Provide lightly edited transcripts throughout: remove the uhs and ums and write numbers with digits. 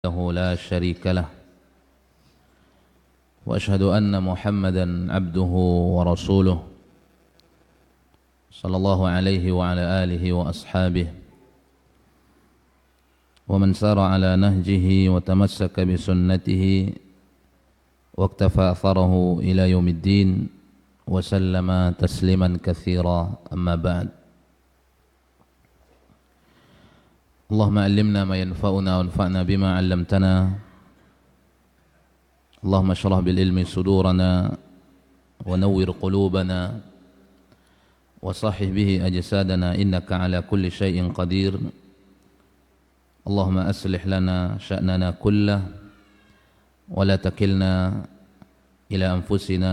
وحده لا شريك له وأشهد أن محمدا عبده ورسوله صلى الله عليه وعلى آله وأصحابه ومن سار على نهجه وتمسك بسنته واقتفى أثره إلى يوم الدين وسلم تسليما كثيرا أما بعد اللهم علمنا ما ينفعنا وانفعنا بما علمتنا اللهم اشرح بالعلم صدورنا ونور قلوبنا وصحح به أجسادنا إنك على كل شيء قدير اللهم أصلح لنا شأننا كله ولا تكلنا إلى أنفسنا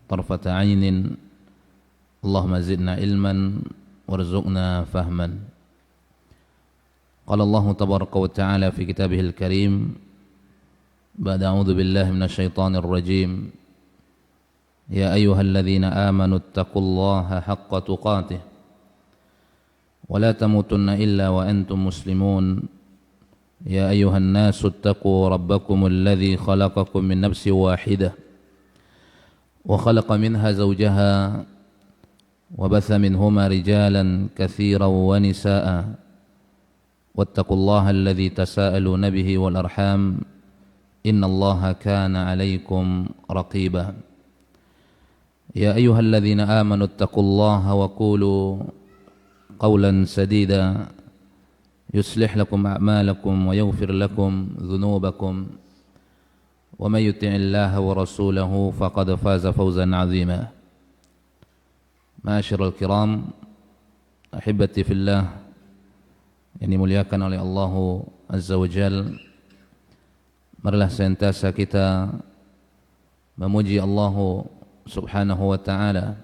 طرفة عين اللهم زدنا علما وارزقنا فهما قال الله تبارك وتعالى في كتابه الكريم بعد أعوذ بالله من الشيطان الرجيم يا أيها الذين آمنوا اتقوا الله حق تقاته ولا تموتن إلا وأنتم مسلمون يا أيها الناس اتقوا ربكم الذي خلقكم من نفس واحدة وخلق منها زوجها وبث منهما رجالا كثيرا ونساء واتقوا الله الذي تساءلون به والأرحام إن الله كان عليكم رقيبا يا أيها الذين آمنوا اتقوا الله وقولوا قولا سديدا يصلح لكم أعمالكم ويغفر لكم ذنوبكم ومن يطع الله ورسوله فقد فاز فوزا عظيما معاشر الكرام أحبتي في الله yang dimuliakan oleh Allah Azza wa Jal, marilah senantiasa kita memuji Allah Subhanahu wa Ta'ala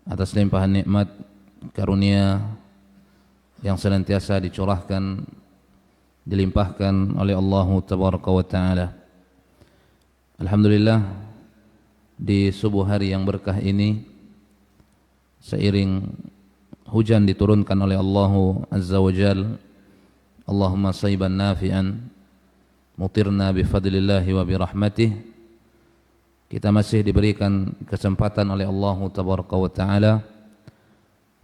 atas limpahan nikmat karunia yang senantiasa dicurahkan, dilimpahkan oleh Allah Tabaraka wa Ta'ala. Alhamdulillah, di subuh hari yang berkah ini, seiring hujan diturunkan oleh Allah Azza wa Jal, Allahumma sayyiban nafi'an mutirna bifadlillahi wa birahmatih, kita masih diberikan kesempatan oleh Allah Tabaraka wa Ta'ala.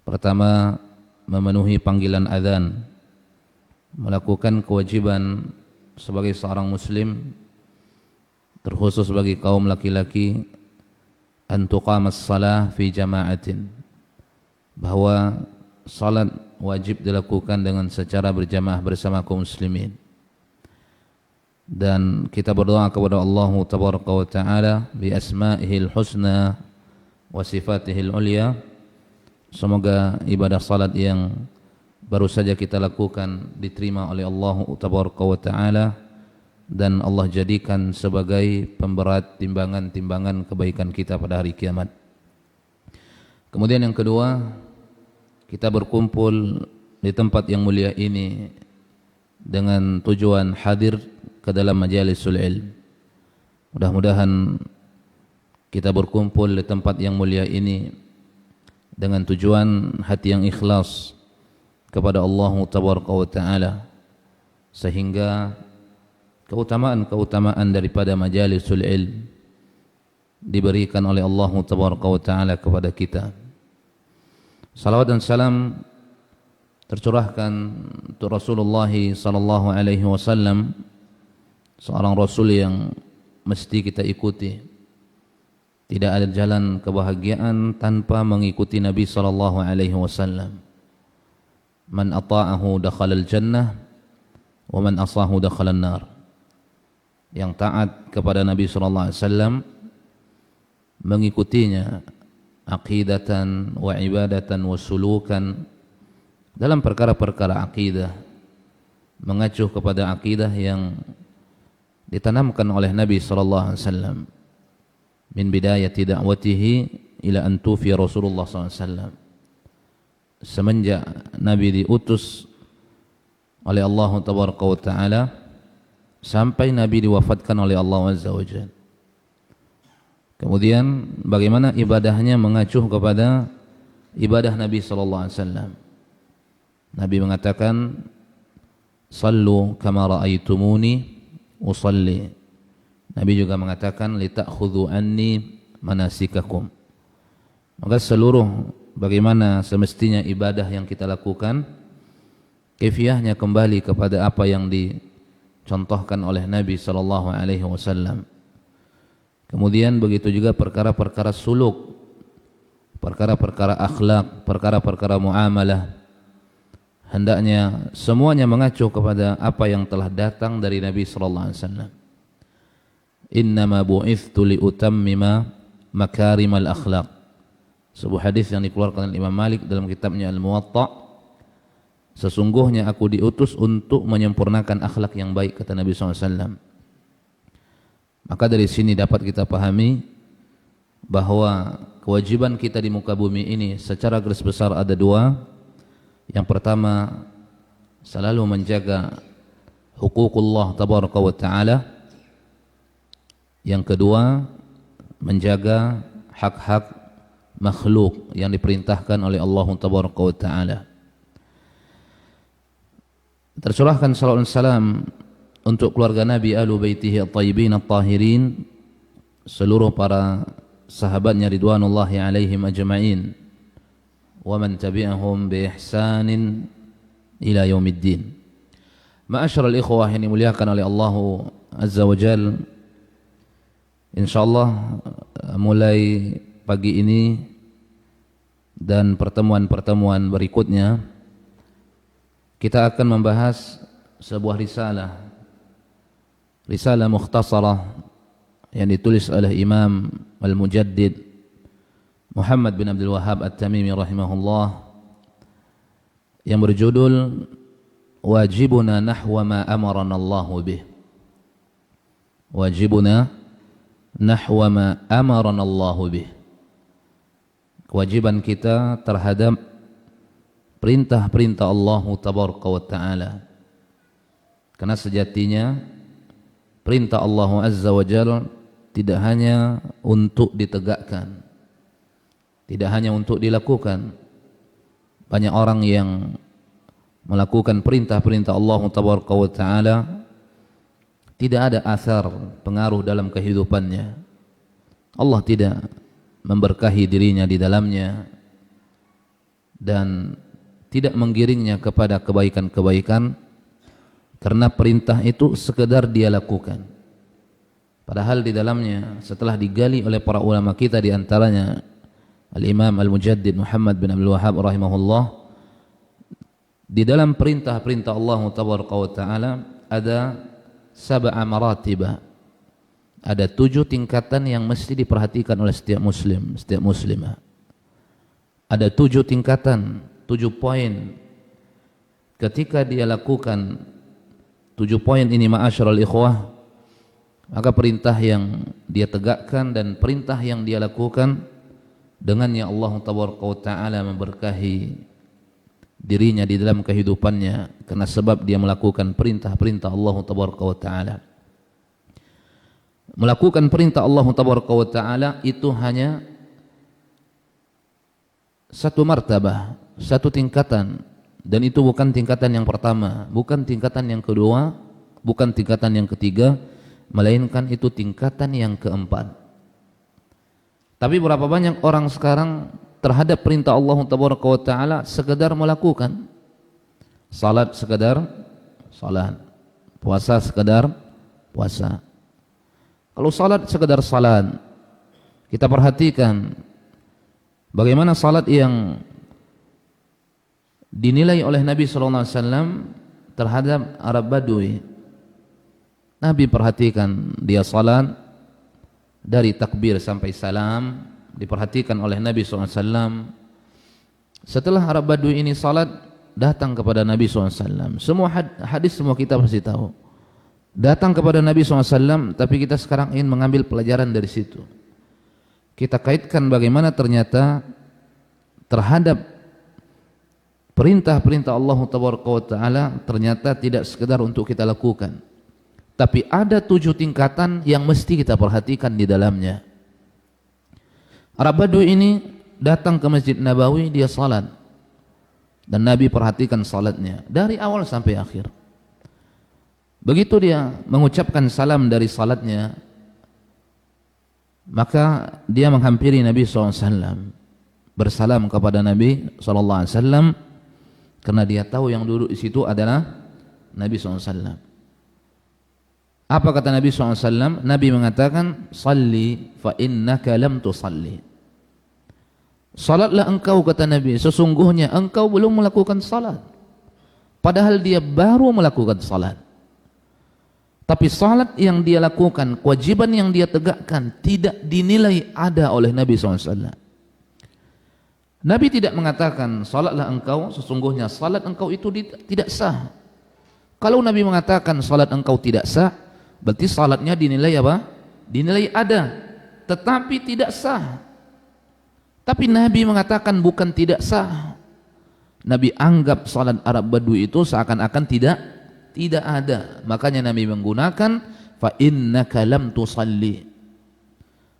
Pertama, memenuhi panggilan azan, melakukan kewajiban sebagai seorang muslim, terkhusus bagi kaum laki-laki, an tuqamas salah fi jama'atin, bahwa salat wajib dilakukan dengan secara berjamaah bersama kaum muslimin. Dan kita berdoa kepada Allah Tabaraka wa Ta'ala bi asma'ihil husna wa sifatihil ulia, semoga ibadah salat yang baru saja kita lakukan diterima oleh Allah Tabaraka wa Ta'ala dan Allah jadikan sebagai pemberat timbangan-timbangan kebaikan kita pada hari kiamat. Kemudian yang kedua, kita berkumpul di tempat yang mulia ini dengan tujuan hadir ke dalam majalisul ilm. Mudah-mudahan kita berkumpul di tempat yang mulia ini dengan tujuan hati yang ikhlas kepada Allah Tabaraka wa Ta'ala, sehingga keutamaan-keutamaan daripada majalisul ilm diberikan oleh Allah Tabaraka wa Ta'ala kepada kita. Salawat dan salam tercurahkan untuk Rasulullah sallallahu alaihi wasallam, seorang rasul yang mesti kita ikuti. Tidak ada jalan kebahagiaan tanpa mengikuti Nabi sallallahu alaihi wasallam. Man ata'ahu dakhalal jannah wa man asahu dakhalan nar. Yang taat kepada Nabi sallallahu alaihi wasallam, mengikutinya aqidatan wa ibadatan wa sulukan dalam perkara-perkara akidah, mengacu kepada akidah yang ditanamkan oleh Nabi sallallahu alaihi wasallam min bidayati da'watihi ila an tufi Rasulullah sallallahu alaihi wasallam, semenjak Nabi diutus oleh Allah Tabaraka wa Ta'ala sampai Nabi diwafatkan oleh Allah Azza wa Jalla. Kemudian bagaimana ibadahnya mengacu kepada ibadah Nabi sallallahu alaihi wasallam. Nabi mengatakan, sallu kama ra'aitumuni usalli. Nabi juga mengatakan lita'khudhu anni manasikakum. Maka seluruh bagaimana semestinya ibadah yang kita lakukan, kaifiahnya kembali kepada apa yang dicontohkan oleh Nabi sallallahu alaihi wasallam. Kemudian begitu juga perkara-perkara suluk, perkara-perkara akhlak, perkara-perkara muamalah, hendaknya semuanya mengacu kepada apa yang telah datang dari Nabi sallallahu alaihi wasallam. Innama bu'ithtu liutammima makarimal akhlaq. Sebuah hadis yang dikeluarkan oleh Imam Malik dalam kitabnya Al-Muwatta. Sesungguhnya aku diutus untuk menyempurnakan akhlak yang baik, kata Nabi SAW. Maka dari sini dapat kita pahami bahwa kewajiban kita di muka bumi ini secara garis besar ada dua. Yang pertama, selalu menjaga huququllah tabaraka wa ta'ala. Yang kedua, menjaga hak-hak makhluk yang diperintahkan oleh Allah tabaraka wa ta'ala. Tercurahkan salawat dan salam untuk keluarga Nabi ahlu baitihi at-tayyibin at-tahirin, seluruh para sahabatnya ridwanullahi alaihim ajma'in, wa man tabi'ahum bi ihsanin ila yaumiddin. Ma'asyiral ikhwah yang dimuliakan oleh Allah azza wa jalla, insyaallah mulai pagi ini dan pertemuan-pertemuan berikutnya kita akan membahas sebuah risalah mukhtasarah yang ditulis oleh Imam Al-Mujaddid Muhammad bin Abdul Wahhab At-Tamimi rahimahullah, yang berjudul Wajibuna nahwa ma amarana Allahu bih. Wajibuna nahwa ma amarana Allahu bih. Kewajiban kita terhadap perintah-perintah Allah tabaraka wa ta'ala. Karena sejatinya perintah Allah azza wa jalla tidak hanya untuk ditegakkan, tidak hanya untuk dilakukan. Banyak orang yang melakukan perintah-perintah Allah tabaraka wa ta'ala tidak ada asar pengaruh dalam kehidupannya. Allah tidak memberkahi dirinya di dalamnya dan tidak menggiringnya kepada kebaikan-kebaikan karena perintah itu sekedar dia lakukan. Padahal di dalamnya setelah digali oleh para ulama kita, di antaranya Al-Imam Al-Mujaddid Muhammad bin Abdul Wahhab rahimahullah, di dalam perintah-perintah Allah tabaraka wa ta'ala ada sab'a maratibah. Ada 7 tingkatan yang mesti diperhatikan oleh setiap muslim, setiap muslimah. Ada 7 tingkatan, 7 poin. Ketika dia lakukan 7 poin ini, ma'asyiral ikhwah, maka perintah yang dia tegakkan dan perintah yang dia lakukan, dengannya Allah tabaraka wa ta'ala memberkahi dirinya di dalam kehidupannya, karena sebab dia melakukan perintah-perintah Allah tabaraka wa ta'ala. Melakukan perintah Allah tabaraka wa ta'ala itu hanya satu martabah, satu tingkatan, dan itu bukan tingkatan yang pertama, bukan tingkatan yang kedua, bukan tingkatan yang ketiga, melainkan itu tingkatan yang keempat. Tapi berapa banyak orang sekarang terhadap perintah Allah tabaraka wa ta'ala sekedar melakukan. Salat sekedar salat, puasa sekedar puasa. Kalau salat sekedar salat, kita perhatikan bagaimana salat yang dinilai oleh Nabi SAW terhadap Arab Badui. Nabi perhatikan dia salat dari takbir sampai salam, diperhatikan oleh Nabi SAW. Setelah Arab Badui ini salat, datang kepada Nabi SAW. Semua hadis semua kita pasti tahu. Datang kepada Nabi SAW, tapi kita sekarang ingin mengambil pelajaran dari situ. Kita kaitkan bagaimana ternyata terhadap perintah-perintah Allah Ta'ala ternyata tidak sekedar untuk kita lakukan, tapi ada 7 tingkatan yang mesti kita perhatikan di dalamnya. Arab Badui ini datang ke Masjid Nabawi, dia salat, dan Nabi perhatikan salatnya dari awal sampai akhir. Begitu dia mengucapkan salam dari salatnya, maka dia menghampiri Nabi SAW, bersalam kepada Nabi SAW, karena dia tahu yang duduk di situ adalah Nabi SAW. Apa kata Nabi SAW? Nabi mengatakan, "Salli fa innaka lam tusalli." Salatlah engkau, kata Nabi, sesungguhnya engkau belum melakukan salat. Padahal dia baru melakukan salat. Tapi salat yang dia lakukan, kewajiban yang dia tegakkan, tidak dinilai ada oleh Nabi SAW. Nabi tidak mengatakan, salatlah engkau, sesungguhnya salat engkau itu tidak sah. Kalau Nabi mengatakan salat engkau tidak sah, berarti salatnya dinilai apa? Dinilai ada, tetapi tidak sah. Tapi Nabi mengatakan bukan tidak sah. Nabi anggap salat Arab Badui itu seakan-akan tidak ada. Makanya Nabi menggunakan fa innaka lam tusalli.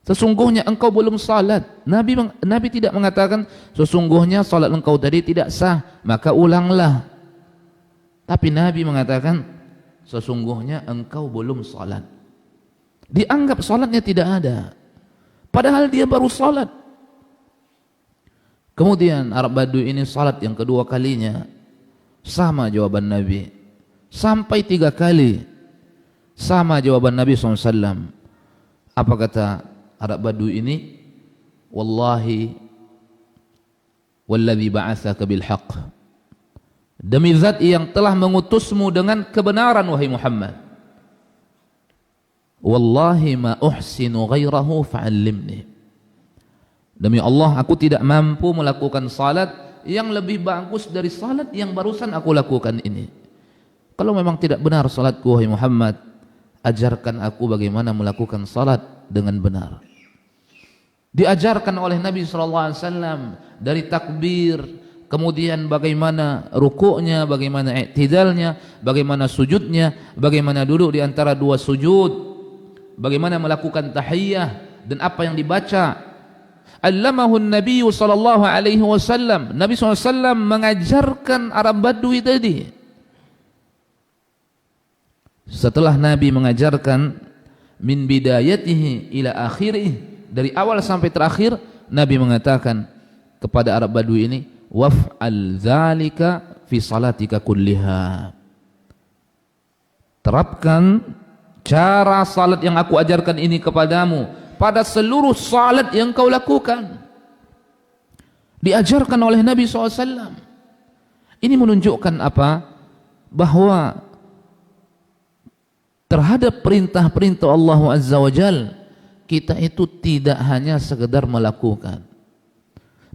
Sesungguhnya engkau belum salat. Nabi tidak mengatakan sesungguhnya salat engkau tadi tidak sah, maka ulanglah. Tapi Nabi mengatakan sesungguhnya engkau belum salat. Dianggap salatnya tidak ada. Padahal dia baru salat. Kemudian Arab Badui ini salat yang kedua kalinya, sama jawaban Nabi. Sampai 3 kali sama jawaban Nabi SAW. Apa kata Arab Badui ini? Wallahi walladhi ba'athaka bil haqq, demi zat yang telah mengutusmu dengan kebenaran wahai Muhammad, wallahi ma uhsinu ghairahu fa'allimni. Demi Allah, aku tidak mampu melakukan salat yang lebih bagus dari salat yang barusan aku lakukan ini. Kalau memang tidak benar salatku wahai Muhammad, ajarkan aku bagaimana melakukan salat dengan benar. Diajarkan oleh Nabi SAW dari takbir, kemudian bagaimana rukuknya, bagaimana i'tidalnya, bagaimana sujudnya, bagaimana duduk di antara 2 sujud, bagaimana melakukan tahiyyah dan apa yang dibaca. Allamahu Nabi sallallahu alaihi wasallam. Nabi SAW mengajarkan Arab Badui tadi. Setelah Nabi mengajarkan min bidayatihi ila akhirih, dari awal sampai terakhir, Nabi mengatakan kepada Arab Badui ini, waf'al dzalika fi salatika kulliha. Terapkan cara salat yang aku ajarkan ini kepadamu pada seluruh salat yang kau lakukan. Diajarkan oleh Nabi SAW. Ini menunjukkan apa? Bahwa terhadap perintah-perintah Allah Azza wa Jal, kita itu tidak hanya sekedar melakukan.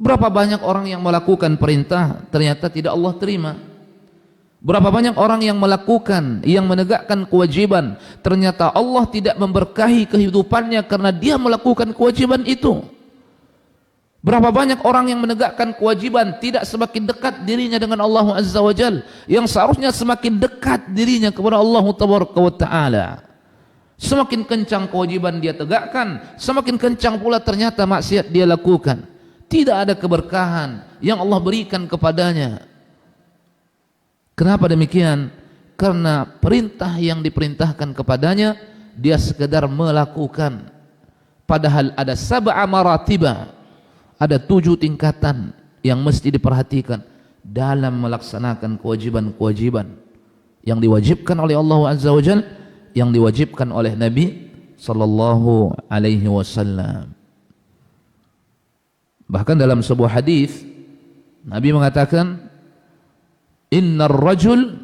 Berapa banyak orang yang melakukan perintah ternyata tidak Allah terima. Berapa banyak orang yang melakukan, yang menegakkan kewajiban, ternyata Allah tidak memberkahi kehidupannya karena dia melakukan kewajiban itu. Berapa banyak orang yang menegakkan kewajiban tidak semakin dekat dirinya dengan Allah Azza wa Jal, yang seharusnya semakin dekat dirinya kepada Allah Tabaraka wa Ta'ala. Semakin kencang kewajiban dia tegakkan, semakin kencang pula ternyata maksiat dia lakukan. Tidak ada keberkahan yang Allah berikan kepadanya. Kenapa demikian? Karena perintah yang diperintahkan kepadanya dia sekedar melakukan. Padahal ada 7 maratiba, ada 7 tingkatan yang mesti diperhatikan dalam melaksanakan kewajiban-kewajiban yang diwajibkan oleh Allah Azza wa Jalla, yang diwajibkan oleh Nabi sallallahu alaihi wasallam. Bahkan dalam sebuah hadis Nabi mengatakan, innar rajul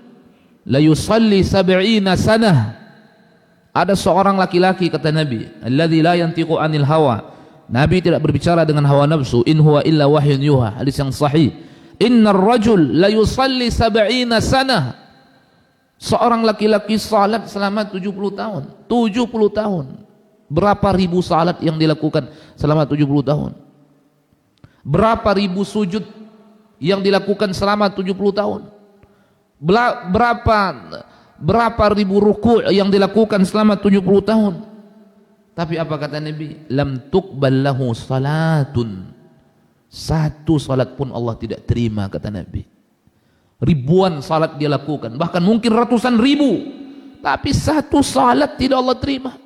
la yusalli 70 sanah. Ada seorang laki-laki, kata Nabi, alladzi la yantiqu anil hawa. Nabi tidak berbicara dengan hawa nafsu, in huwa illa wahyun yuha, hadis yang sahih. Innar rajul la yusalli 70 sanah. Seorang laki-laki salat selama 70 tahun. 70 tahun. Berapa ribu salat yang dilakukan selama 70 tahun? Berapa ribu sujud yang dilakukan selama 70 tahun? Berapa ribu ruku' yang dilakukan selama 70 tahun? Tapi apa kata Nabi? Lam tuqbal lahu salatun. 1 salat pun Allah tidak terima, kata Nabi. Ribuan salat dia lakukan, bahkan mungkin ratusan ribu, tapi satu salat tidak Allah terima.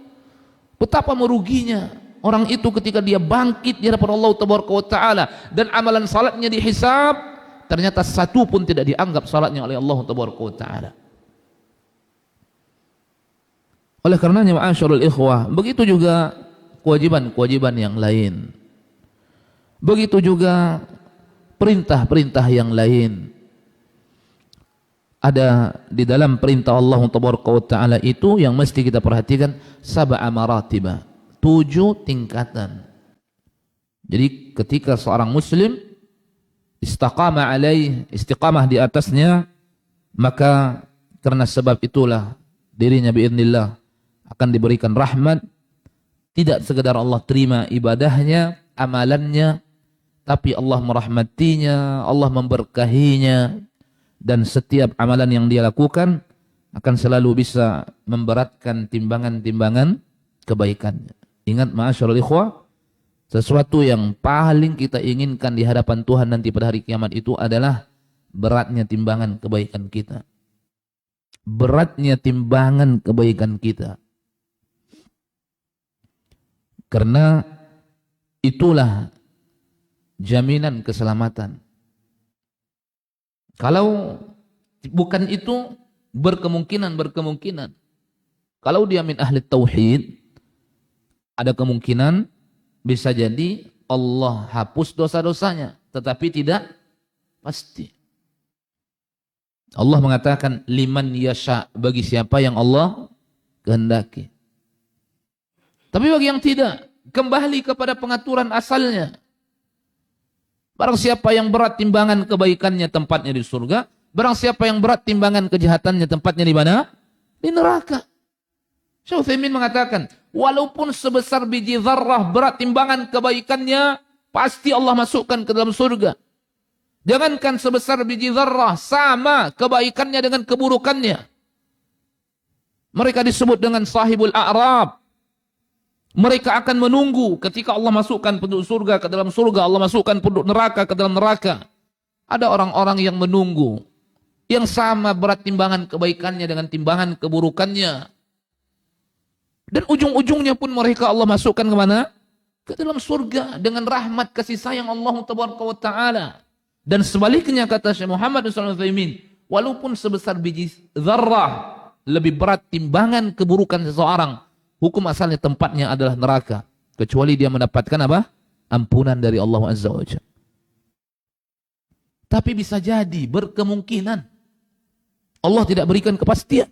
Betapa meruginya orang itu ketika dia bangkit di hadapan Allah Taala dan amalan salatnya dihisab, ternyata satu pun tidak dianggap salatnya oleh Allah Taala. Oleh karenanya ma'asyarul ikhwah, begitu juga kewajiban-kewajiban yang lain. Begitu juga perintah-perintah yang lain. Ada di dalam perintah Allah Taala itu yang mesti kita perhatikan, sab'a maratiba, 7 tingkatan. Jadi ketika seorang muslim istiqamah di atasnya, maka karena sebab itulah dirinya biidznillah akan diberikan rahmat. Tidak sekedar Allah terima ibadahnya, amalannya, tapi Allah merahmatinya, Allah memberkahinya, dan setiap amalan yang dia lakukan akan selalu bisa memberatkan timbangan-timbangan kebaikannya. Ingat ma'asyarul ikhwah, sesuatu yang paling kita inginkan di hadapan Tuhan nanti pada hari kiamat itu adalah beratnya timbangan kebaikan kita. Beratnya timbangan kebaikan kita. Karena itulah jaminan keselamatan. Kalau bukan itu, berkemungkinan kalau dia min ahli tauhid, ada kemungkinan bisa jadi Allah hapus dosa-dosanya, tetapi tidak pasti. Allah mengatakan liman yasha, bagi siapa yang Allah kehendaki. Tapi bagi yang tidak, kembali kepada pengaturan asalnya. Barang siapa yang berat timbangan kebaikannya, tempatnya di surga. Barang siapa yang berat timbangan kejahatannya, tempatnya di mana? Di neraka. Syekh Utsaimin mengatakan, walaupun sebesar biji zarrah berat timbangan kebaikannya, pasti Allah masukkan ke dalam surga. Jangankan sebesar biji zarrah, sama kebaikannya dengan keburukannya. Mereka disebut dengan sahibul a'rab. Mereka akan menunggu ketika Allah masukkan penduduk surga ke dalam surga, Allah masukkan penduduk neraka ke dalam neraka. Ada orang-orang yang menunggu, yang sama berat timbangan kebaikannya dengan timbangan keburukannya. Dan ujung-ujungnya pun mereka Allah masukkan ke mana? Ke dalam surga dengan rahmat kasih sayang Allah Taala. Dan sebaliknya kata Syekh Muhammad SAW, walaupun sebesar biji zarrah lebih berat timbangan keburukan seseorang, hukum asalnya tempatnya adalah neraka, kecuali dia mendapatkan apa? Ampunan dari Allah Azza wa Jalla. Tapi bisa jadi, berkemungkinan Allah tidak berikan kepastian.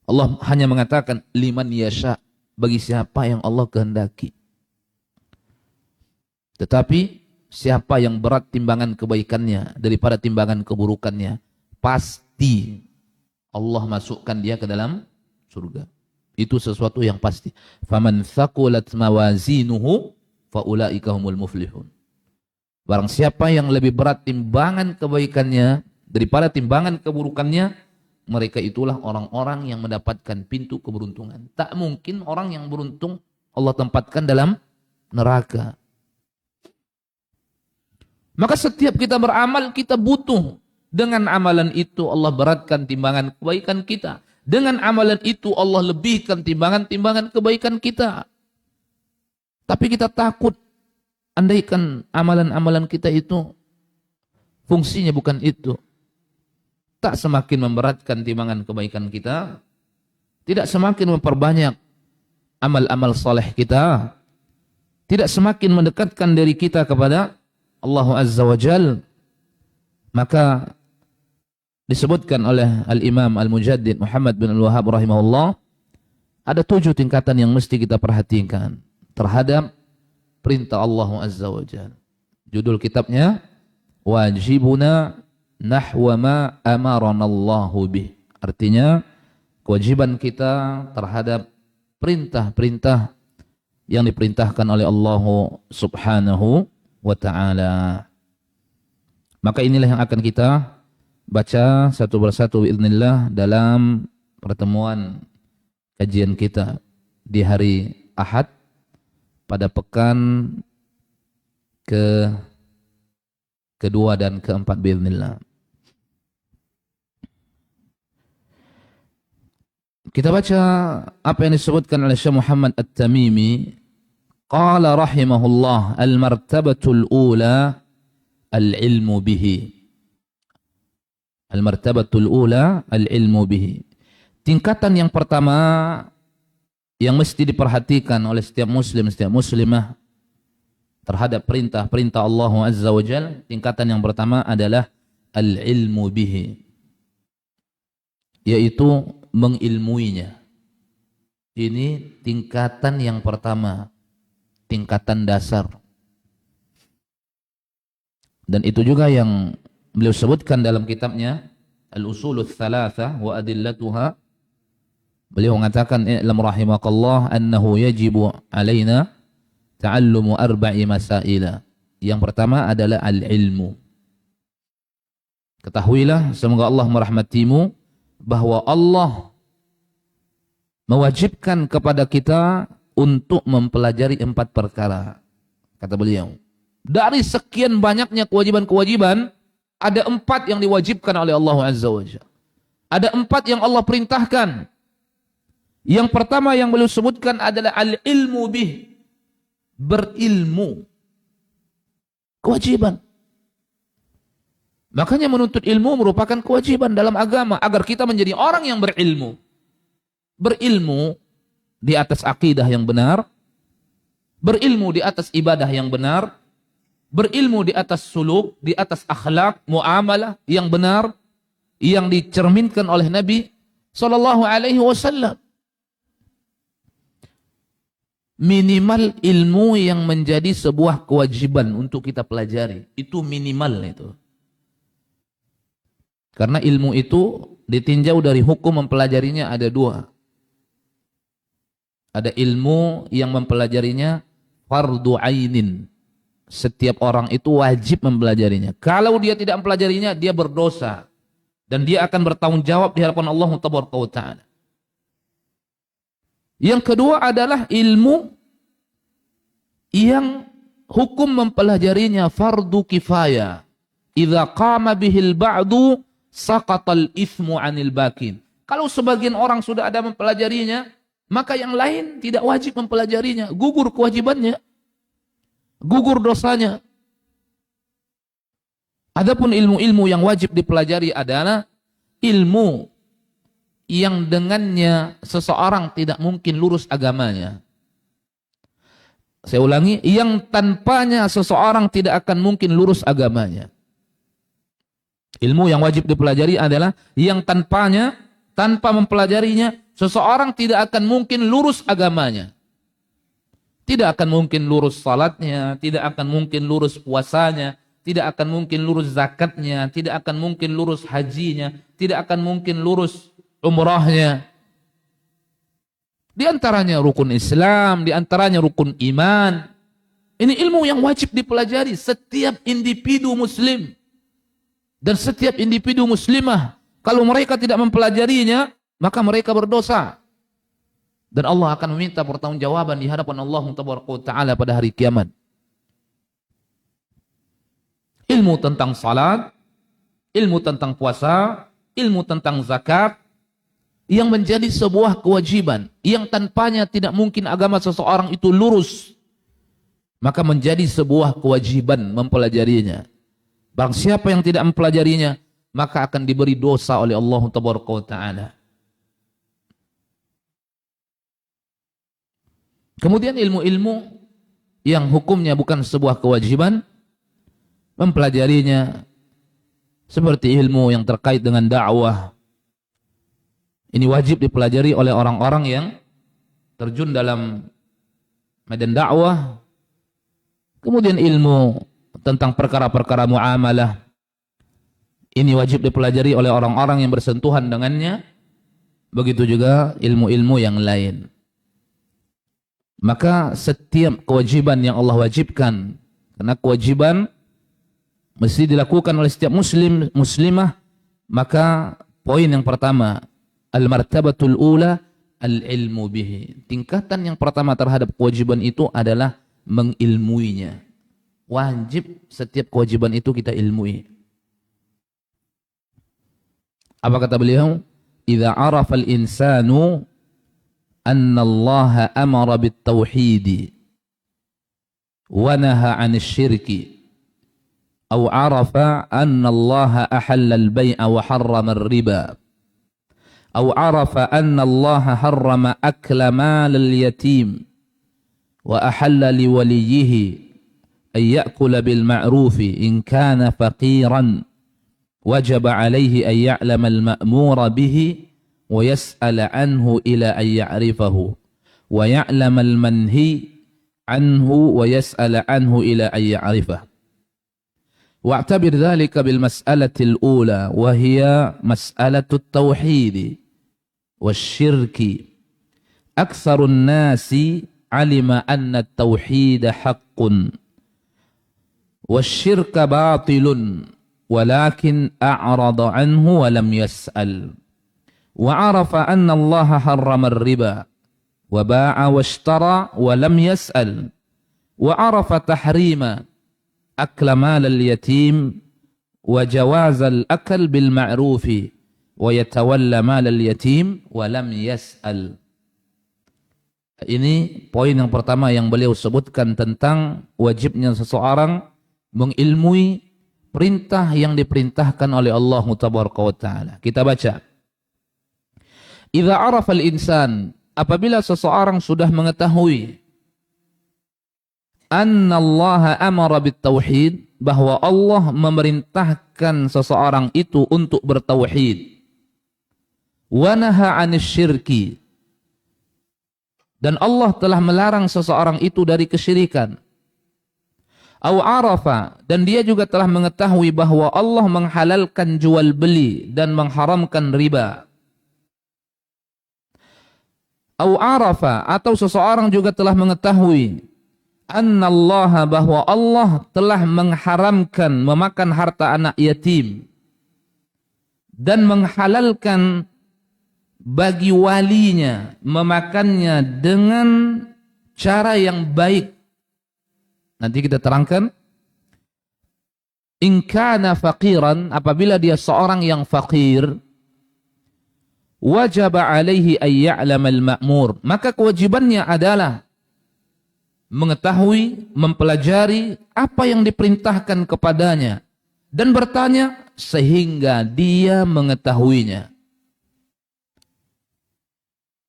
Allah hanya mengatakan liman yasha, bagi siapa yang Allah kehendaki. Tetapi siapa yang berat timbangan kebaikannya daripada timbangan keburukannya, pasti Allah masukkan dia ke dalam surga. Itu sesuatu yang pasti. Faman thaqulat mawazinuhu faulaika humul muflihun. Barang siapa yang lebih berat timbangan kebaikannya daripada timbangan keburukannya, mereka itulah orang-orang yang mendapatkan pintu keberuntungan. Tak mungkin orang yang beruntung Allah tempatkan dalam neraka. Maka setiap kita beramal, kita butuh. Dengan amalan itu Allah beratkan timbangan kebaikan kita. Dengan amalan itu Allah lebihkan timbangan-timbangan kebaikan kita. Tapi kita takut, andaikan amalan-amalan kita itu fungsinya bukan itu, tak semakin memberatkan timbangan kebaikan kita, tidak semakin memperbanyak amal-amal saleh kita, tidak semakin mendekatkan diri kita kepada Allah Azza wa Jal. Maka disebutkan oleh Al-Imam Al-Mujaddid Muhammad bin Al-Wahhab rahimahullah, ada 7 tingkatan yang mesti kita perhatikan terhadap perintah Allah Azza wa Jalla. Judul kitabnya Wajibuna Nahwa Ma Amaranallahu Bih. Artinya kewajiban kita terhadap perintah-perintah yang diperintahkan oleh Allah Subhanahu wa Ta'ala. Maka inilah yang akan kita baca satu persatu biiznillah dalam pertemuan kajian kita di hari Ahad pada pekan kedua dan keempat biiznillah. Kita baca apa yang disebutkan oleh Syekh Muhammad At-Tamimi. Qala rahimahullah, al-martabatul ula al-ilmu bihi. Al-martabatul ula al-ilmu bihi. Tingkatan yang pertama yang mesti diperhatikan oleh setiap muslim, setiap muslimah terhadap perintah-perintah Allah Azza wa Jalla, tingkatan yang pertama adalah al-ilmu bihi, yaitu mengilmuinya. Ini tingkatan yang pertama, tingkatan dasar. Dan itu juga yang beliau sebutkan dalam kitabnya Al-Usulul Thalatha wa Adillatuha. Beliau mengatakan, "I'lam rahimakallah annahu yajibu alaina ta'allumu arba'i masaila." Yang pertama adalah al-ilmu. Ketahuilah, semoga Allah merahmatimu, bahwa Allah mewajibkan kepada kita untuk mempelajari 4 perkara. Kata beliau, dari sekian banyaknya kewajiban-kewajiban, ada 4 yang diwajibkan oleh Allah Azza wa Jalla. Ada 4 yang Allah perintahkan. Yang pertama yang beliau sebutkan adalah al-ilmu bih, berilmu. Kewajiban. Makanya menuntut ilmu merupakan kewajiban dalam agama agar kita menjadi orang yang berilmu. Berilmu di atas akidah yang benar, berilmu di atas ibadah yang benar, berilmu di atas suluk, di atas akhlak, muamalah yang benar, yang dicerminkan oleh Nabi sallallahu alaihi wasallam. Minimal ilmu yang menjadi sebuah kewajiban untuk kita pelajari, itu minimal itu. Karena ilmu itu ditinjau dari hukum mempelajarinya ada 2. Ada ilmu yang mempelajarinya fardu ainin. Setiap orang itu wajib mempelajarinya. Kalau dia tidak mempelajarinya, dia berdosa. Dan dia akan bertanggung jawab di hadapan Allah Ta'ala. Yang kedua adalah ilmu yang hukum mempelajarinya fardu kifayah. Idza qama bihil ba'du saqatal ithmu 'anil bakin. Kalau sebagian orang sudah ada mempelajarinya, maka yang lain tidak wajib mempelajarinya, gugur kewajibannya, gugur dosanya. Adapun ilmu-ilmu yang wajib dipelajari adalah ilmu yang dengannya seseorang tidak mungkin lurus agamanya. Saya ulangi, yang tanpanya seseorang tidak akan mungkin lurus agamanya. Ilmu yang wajib dipelajari adalah yang tanpanya, tanpa mempelajarinya, seseorang tidak akan mungkin lurus agamanya. Tidak akan mungkin lurus salatnya, tidak akan mungkin lurus puasanya, tidak akan mungkin lurus zakatnya, tidak akan mungkin lurus hajinya, tidak akan mungkin lurus umrahnya. Di antaranya rukun Islam, di antaranya rukun iman. Ini ilmu yang wajib dipelajari setiap individu muslim. Dan setiap individu muslimah, kalau mereka tidak mempelajarinya, maka mereka berdosa. Dan Allah akan meminta pertanggungjawaban di hadapan Allah Ta'ala pada hari kiamat. Ilmu tentang salat, ilmu tentang puasa, ilmu tentang zakat, yang menjadi sebuah kewajiban, yang tanpanya tidak mungkin agama seseorang itu lurus, maka menjadi sebuah kewajiban mempelajarinya. Barang siapa yang tidak mempelajarinya, maka akan diberi dosa oleh Allah Ta'ala. Kemudian ilmu-ilmu yang hukumnya bukan sebuah kewajiban, mempelajarinya seperti ilmu yang terkait dengan dakwah. Ini wajib dipelajari oleh orang-orang yang terjun dalam medan dakwah. Kemudian ilmu tentang perkara-perkara muamalah, ini wajib dipelajari oleh orang-orang yang bersentuhan dengannya. Begitu juga ilmu-ilmu yang lain. Maka setiap kewajiban yang Allah wajibkan, karena kewajiban mesti dilakukan oleh setiap muslim, muslimah, maka poin yang pertama, al-martabatul ula al-ilmu bihi. Tingkatan yang pertama terhadap kewajiban itu adalah mengilmuinya. Wajib setiap kewajiban itu kita ilmui. Apa kata beliau? idza arafa al-insanu anna Allah amara bit-tauhid wa naha 'anil syirki aw arafa anna Allah ahalla al-bai'a wa harrama ar-riba aw arafa anna Allah harrama akla mal al-yatim wa ahalla li waliyhi ay ya'kula bil ma'ruf in kana faqiran wajaba alayhi ay ya'lama al-ma'mura bihi wa yas'ala anhu ila ay ya'rifahu wa ya'lama al-manhi anhu wa yas'ala anhu ila ay ya'rifahu. Wa'tabir dhalika bil mas'alati al-ula wa hiya mas'alatu at-tauhid wasyirki. Aktsarun nasi 'alima anna at-tauhid haqqun wasyirka batilun walakin a'rada anhu wa lam yas'al. وعرف أن الله حرم الربا وباع واشترى ولم يسأل وعرف تحريم أكل مال اليتيم وجواز الأكل بالمعروف ويتولى مال اليتيم ولم يسأل. Ini poin yang pertama yang beliau sebutkan tentang wajibnya seseorang mengilmui perintah yang diperintahkan oleh Allah Tabaraka wa Ta'ala. Kita baca. Idza arafa al-insan, apabila seseorang sudah mengetahui anna Allah amara bit-tauhid, bahwa Allah memerintahkan seseorang itu untuk bertauhid, wa naha 'anil syirki, dan Allah telah melarang seseorang itu dari kesyirikan. Au arafa, dan dia juga telah mengetahui bahwa Allah menghalalkan jual beli dan mengharamkan riba. Au arafa, atau seseorang juga telah mengetahui annallaha, bahwa Allah telah mengharamkan memakan harta anak yatim dan menghalalkan bagi walinya memakannya dengan cara yang baik. Nanti kita terangkan. In kana faqiran, apabila dia seorang yang fakir, wajaba alaihi ay ya'lamal ma'mur, maka kewajibannya adalah mengetahui, mempelajari apa yang diperintahkan kepadanya dan bertanya sehingga dia mengetahuinya.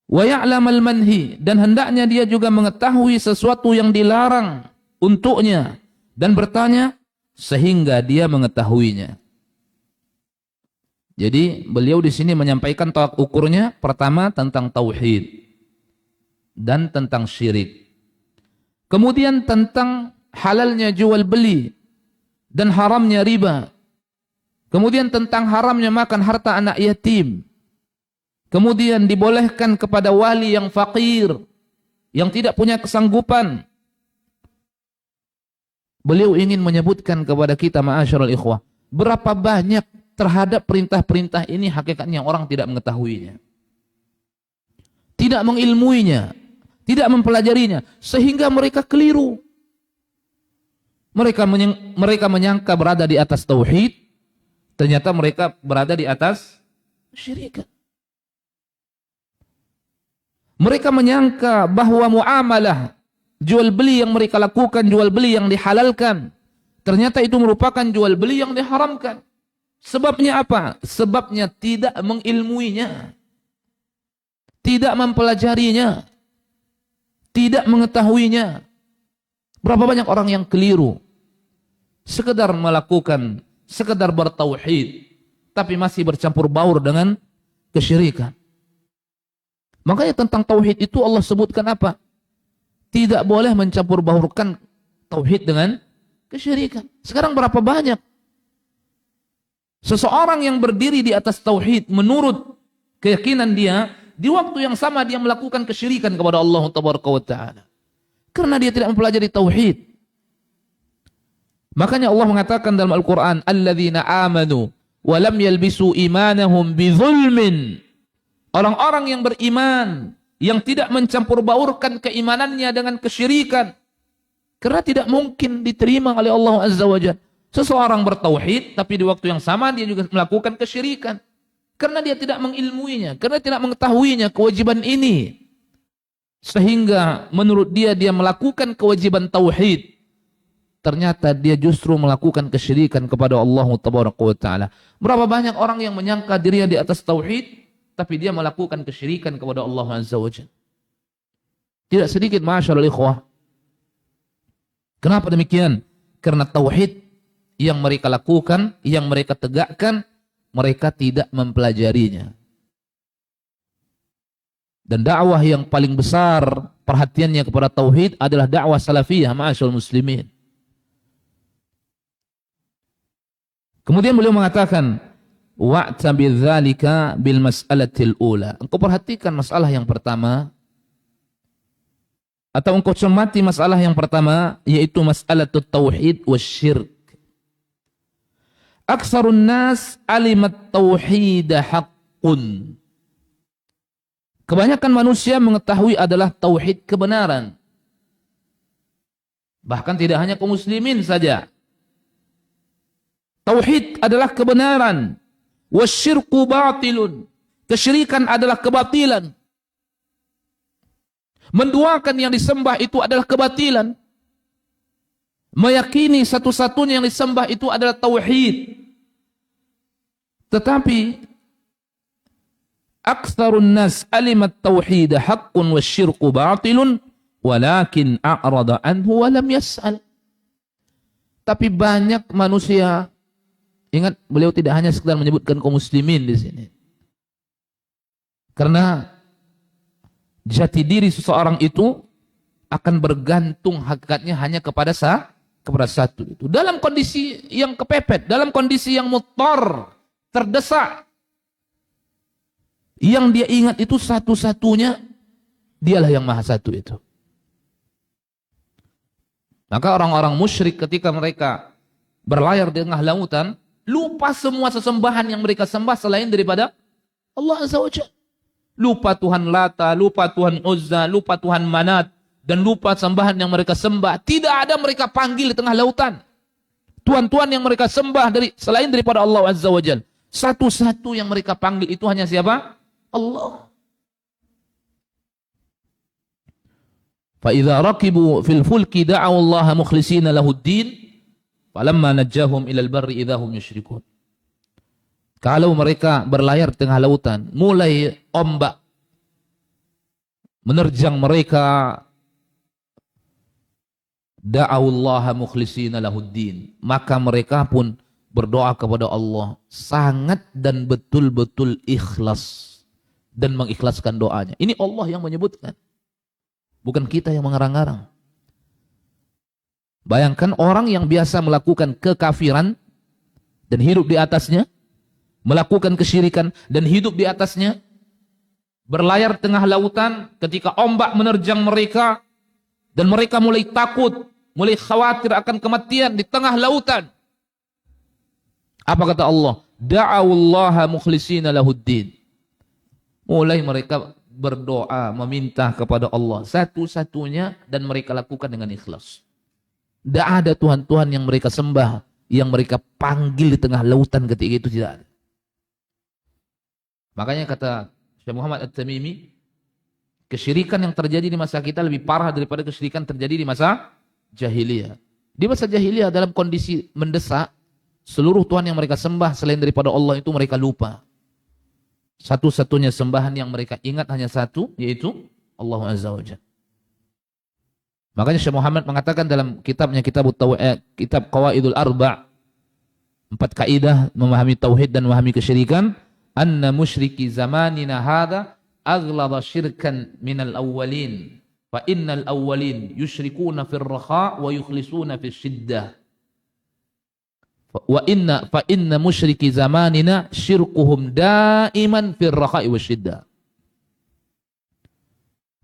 Wa ya'lamal manhi, dan hendaknya dia juga mengetahui sesuatu yang dilarang untuknya dan bertanya sehingga dia mengetahuinya. Jadi beliau di sini menyampaikan tolak ukurnya, pertama tentang tauhid dan tentang syirik. Kemudian tentang halalnya jual beli dan haramnya riba. Kemudian tentang haramnya makan harta anak yatim. Kemudian dibolehkan kepada wali yang fakir, yang tidak punya kesanggupan. Beliau ingin menyebutkan kepada kita, ma'asyiral ikhwah, berapa banyak terhadap perintah-perintah ini hakikatnya orang tidak mengetahuinya, tidak mengilmuinya, tidak mempelajarinya, sehingga mereka keliru. Mereka menyangka berada di atas tauhid, ternyata mereka berada di atas syirik. Mereka menyangka bahwa muamalah jual beli yang mereka lakukan, jual beli yang dihalalkan, ternyata itu merupakan jual beli yang diharamkan. Sebabnya apa? Sebabnya tidak mengilmuinya, tidak mempelajarinya, tidak mengetahuinya. Berapa banyak orang yang keliru, sekedar melakukan, sekedar bertauhid, tapi masih bercampur baur dengan kesyirikan. Makanya tentang tauhid itu Allah sebutkan apa? Tidak boleh mencampur baurkan tauhid dengan kesyirikan. Sekarang berapa banyak seseorang yang berdiri di atas tauhid menurut keyakinan dia, di waktu yang sama dia melakukan kesyirikan kepada Allah Tabaraka wa Ta'ala. Karena dia tidak mempelajari tauhid. Makanya Allah mengatakan dalam Al-Quran, alladzina amanu wa lam yalbisu imanahum bizulmin. Orang-orang yang beriman, yang tidak mencampur baurkan keimanannya dengan kesyirikan. Karena tidak mungkin diterima oleh Allah Azza wa Jalla. Seseorang bertauhid, tapi di waktu yang sama dia juga melakukan kesyirikan. Karena dia tidak mengilmuinya, karena tidak mengetahuinya kewajiban ini. Sehingga menurut dia melakukan kewajiban tauhid. Ternyata dia justru melakukan kesyirikan kepada Allah Tabaraka wa Ta'ala. Berapa banyak orang yang menyangka dirinya di atas tauhid, tapi dia melakukan kesyirikan kepada Allah Azza wa Jalla. Tidak sedikit ma'asyiral ikhwah. Kenapa demikian? Karena tauhid yang mereka lakukan, yang mereka tegakkan, mereka tidak mempelajarinya. Dan dakwah yang paling besar perhatiannya kepada tauhid adalah dakwah salafiyah, ma'asyiral muslimin. Kemudian beliau mengatakan, wa'tabi dzalika bil mas'alatil ula. Engkau perhatikan masalah yang pertama, atau engkau cermati masalah yang pertama, yaitu mas'alatut tauhid wasyirk. Aktsarun nas alimat tauhid haqqun. Kebanyakan manusia mengetahui adalah tauhid kebenaran. Bahkan tidak hanya kaum muslimin saja. Tauhid adalah kebenaran. Wasyirku batilun. Kesyirikan adalah kebatilan. Menduakan yang disembah itu adalah kebatilan. Meyakini satu-satunya yang disembah itu adalah tauhid. Tetapi aktsarun nas alimat tauhid haqqun wasyirku batilun walakin a'rada anhu wa lam yas'al. Tapi banyak manusia, ingat beliau tidak hanya sekedar menyebutkan kaum muslimin di sini. Karena jati diri seseorang itu akan bergantung hakikatnya hanya kepada satu itu. Dalam kondisi yang kepepet, dalam kondisi yang muttar, terdesak, yang dia ingat itu satu-satunya, dialah yang maha satu itu. Maka orang-orang musyrik ketika mereka berlayar di tengah lautan, lupa semua sesembahan yang mereka sembah selain daripada Allah Azza wa Jalla. Lupa Tuhan Lata, lupa Tuhan Uzza, lupa Tuhan Manat, dan lupa sembahan yang mereka sembah. Tidak ada mereka panggil di tengah lautan. Tuhan-Tuhan yang mereka sembah selain daripada Allah Azza wa Jalla. Satu-satu yang mereka panggil itu hanya siapa? Allah. فَإِذَا رَكِبُوا فِي الْفُلْكِ دَعَوُا اللَّهَ مُخْلِصِينَ لَهُ الدِّينَ فَلَمَّا نَجَّاهُمْ إِلَى الْبَرِّ إِذَا هُمْ يُشْرِكُونَ. Kalau mereka berlayar di tengah lautan, mulai ombak menerjang mereka, da'awullaha mukhlishina lahuddin, maka mereka pun berdoa kepada Allah sangat dan betul-betul ikhlas dan mengikhlaskan doanya. Ini Allah yang menyebutkan, bukan kita yang mengarang-arang. Bayangkan orang yang biasa melakukan kekafiran dan hidup di atasnya, melakukan kesyirikan dan hidup di atasnya, berlayar tengah lautan ketika ombak menerjang mereka dan mereka mulai takut, mulai khawatir akan kematian di tengah lautan. Apa kata Allah? Da'awullaha mukhlishina lahuddin. Mulai mereka berdoa, meminta kepada Allah satu-satunya dan mereka lakukan dengan ikhlas. Tidak ada Tuhan-Tuhan yang mereka sembah, yang mereka panggil di tengah lautan ketika itu, tidak ada. Makanya kata Syekh Muhammad At-Tamimi, kesyirikan yang terjadi di masa kita lebih parah daripada kesyirikan terjadi di masa jahiliyah. Di masa jahiliyah dalam kondisi mendesak, seluruh Tuhan yang mereka sembah selain daripada Allah itu mereka lupa. Satu-satunya sembahan yang mereka ingat hanya satu, yaitu Allah Azza wa Jalla. Makanya Syekh Muhammad mengatakan dalam kitabnya kitab Qawaidul Arba', 4 kaidah memahami tauhid dan memahami kesyirikan, anna musyriki zamanina hadha aghlada syirkan minal awwalin fa innal awwalin yusyrikuna fir rakha wa yukhlisuna fis shiddah fa inna musyriki zamanina syirkuhum daiman fir rakha wa shiddah.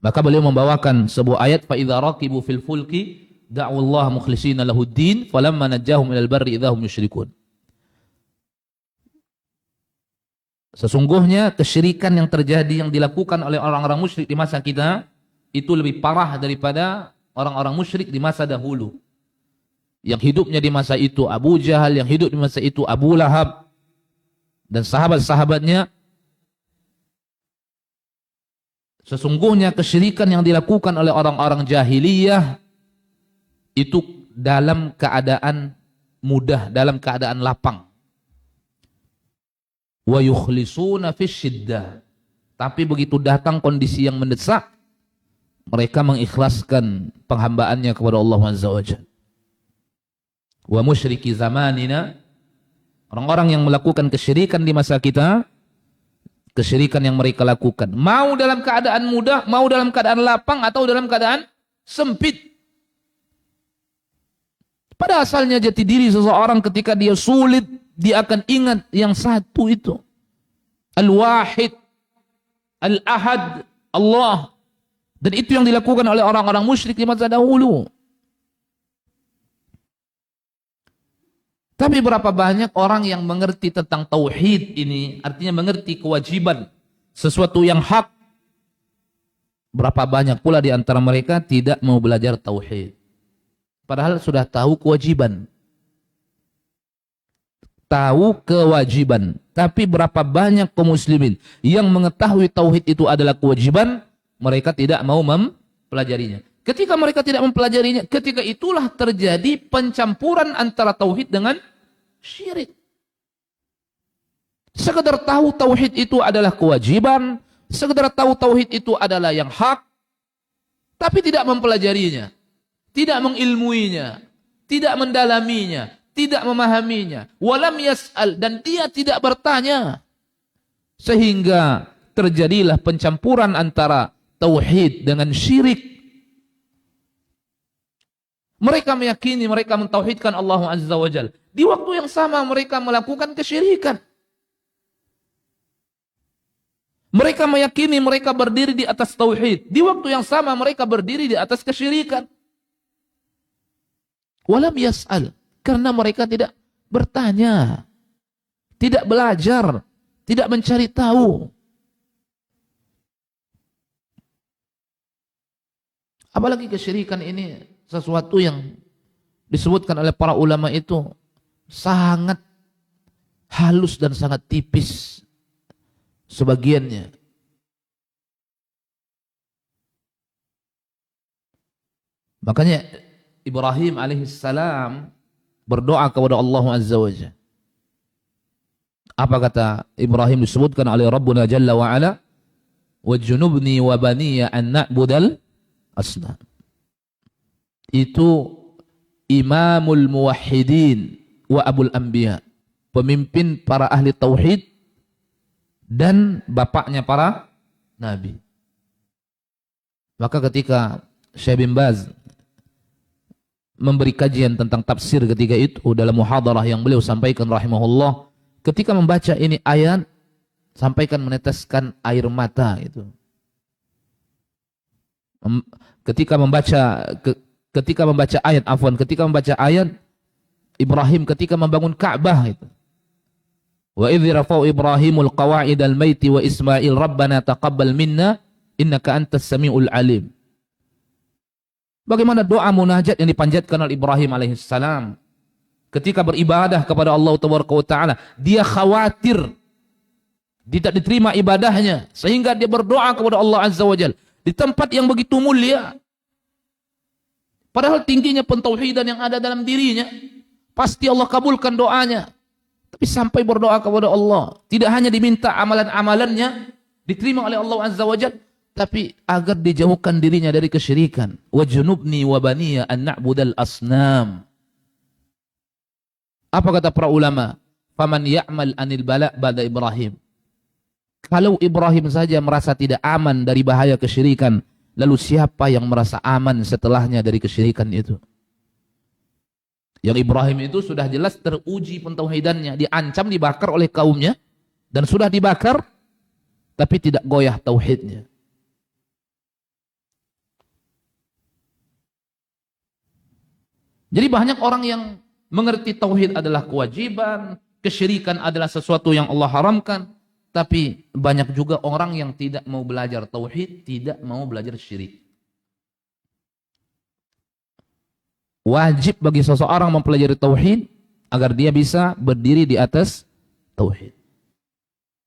Maka beliau membawakan sebuah ayat, fa idza raqibu fil fulki da'u Allah mukhlishina lahuddin falamma najjahum ilal barri idza hum yusyrikun. Sesungguhnya kesyirikan yang terjadi, yang dilakukan oleh orang-orang musyrik di masa kita, itu lebih parah daripada orang-orang musyrik di masa dahulu. Yang hidupnya di masa itu Abu Jahal, yang hidup di masa itu Abu Lahab, dan sahabat-sahabatnya Sesungguhnya kesyirikan yang dilakukan oleh orang-orang jahiliyah itu dalam keadaan mudah, dalam keadaan lapang. Wa yukhlisuna fisyiddah. Tapi begitu datang kondisi yang mendesak, mereka mengikhlaskan penghambaannya kepada Allah Azza wa Jalla. Wa musyriki zamanina, orang-orang yang melakukan kesyirikan di masa kita, kesyirikan yang mereka lakukan, mau dalam keadaan mudah, mau dalam keadaan lapang, atau dalam keadaan sempit. Pada asalnya jati diri seseorang ketika dia sulit, dia akan ingat yang satu itu. Al-Wahid, Al-Ahad, Allah. Dan itu yang dilakukan oleh orang-orang musyrik di masa dahulu. Tapi berapa banyak orang yang mengerti tentang tauhid ini, artinya mengerti kewajiban, sesuatu yang hak. Berapa banyak pula di antara mereka tidak mau belajar tauhid. Padahal sudah tahu kewajiban. Tahu kewajiban. Tapi berapa banyak kaum muslimin yang mengetahui tauhid itu adalah kewajiban, mereka tidak mau mempelajarinya. Ketika mereka tidak mempelajarinya, ketika itulah terjadi pencampuran antara tauhid dengan syirik. Sekedar tahu tauhid itu adalah kewajiban, sekedar tahu tauhid itu adalah yang hak, tapi tidak mempelajarinya, tidak mengilmuinya, tidak mendalaminya, tidak memahaminya, walam yas'al, dan dia tidak bertanya, sehingga terjadilah pencampuran antara tauhid dengan syirik. Mereka meyakini, mereka mentauhidkan Allah Azza wa Jalla. Di waktu yang sama mereka melakukan kesyirikan. Mereka meyakini mereka berdiri di atas tauhid. Di waktu yang sama mereka berdiri di atas kesyirikan. Walam yas'al. Karena mereka tidak bertanya, tidak belajar, tidak mencari tahu. Apalagi kesyirikan ini sesuatu yang disebutkan oleh para ulama itu sangat halus dan sangat tipis sebagiannya. Makanya Ibrahim alaihissalam berdoa kepada Allah Azza wa Jalla. Apa kata Ibrahim disebutkan oleh Rabbuna Jalla wa Ala? Wajnubni wa baniya an na'budal asnam. Itu imamul muwahhidin wa abul anbiya, pemimpin para ahli tauhid dan bapaknya para nabi. Maka ketika Syekh bin Baz memberi kajian tentang tafsir ketika itu dalam muhadarah yang beliau sampaikan rahimahullah, ketika membaca ini ayat sampaikan meneteskan air mata itu. Ketika membaca ayat Ibrahim ketika membangun Ka'bah itu. Wa idh rafa'u Ibrahimul qawa'idal baiti wa Ismail rabbana taqabbal minna innaka antas samiul alim. Bagaimana doa munajat yang dipanjatkan oleh Ibrahim alaihissalam ketika beribadah kepada Allah Taala, dia khawatir tidak diterima ibadahnya sehingga dia berdoa kepada Allah Azza wa Jalla di tempat yang begitu mulia. Padahal tingginya pentauhidan yang ada dalam dirinya, pasti Allah kabulkan doanya. Tapi sampai berdoa kepada Allah, tidak hanya diminta amalan-amalannya diterima oleh Allah Azza wa Jalla, tapi agar dijauhkan dirinya dari kesyirikan. Wajnubni wa baniya an na'budal asnam. Apa kata para ulama? Faman ya'mal anil bala' ba'da Ibrahim. Kalau Ibrahim saja merasa tidak aman dari bahaya kesyirikan, lalu siapa yang merasa aman setelahnya dari kesyirikan itu? Yang Ibrahim itu sudah jelas teruji pentauhidannya, diancam dibakar oleh kaumnya, dan sudah dibakar, tapi tidak goyah tauhidnya. Jadi banyak orang yang mengerti tauhid adalah kewajiban, kesyirikan adalah sesuatu yang Allah haramkan, tapi banyak juga orang yang tidak mau belajar tauhid, tidak mau belajar syirik. Wajib bagi seseorang mempelajari tauhid agar dia bisa berdiri di atas tauhid.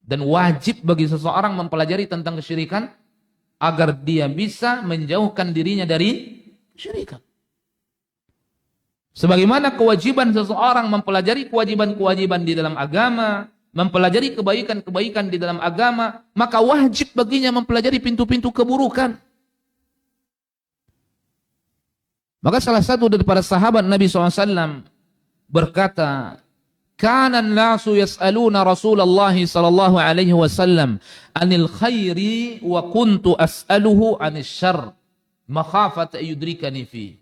Dan wajib bagi seseorang mempelajari tentang kesyirikan agar dia bisa menjauhkan dirinya dari kesyirikan. Sebagaimana kewajiban seseorang mempelajari kewajiban-kewajiban di dalam agama, mempelajari kebaikan-kebaikan di dalam agama, maka wajib baginya mempelajari pintu-pintu keburukan. Maka salah satu daripada sahabat Nabi SAW berkata, "Kana an-nasu yas'aluna Rasulullah sallallahu alaihi wasallam 'anil khairi wa kuntu as'aluhu 'anil syarr, makhafata yudrikani fi."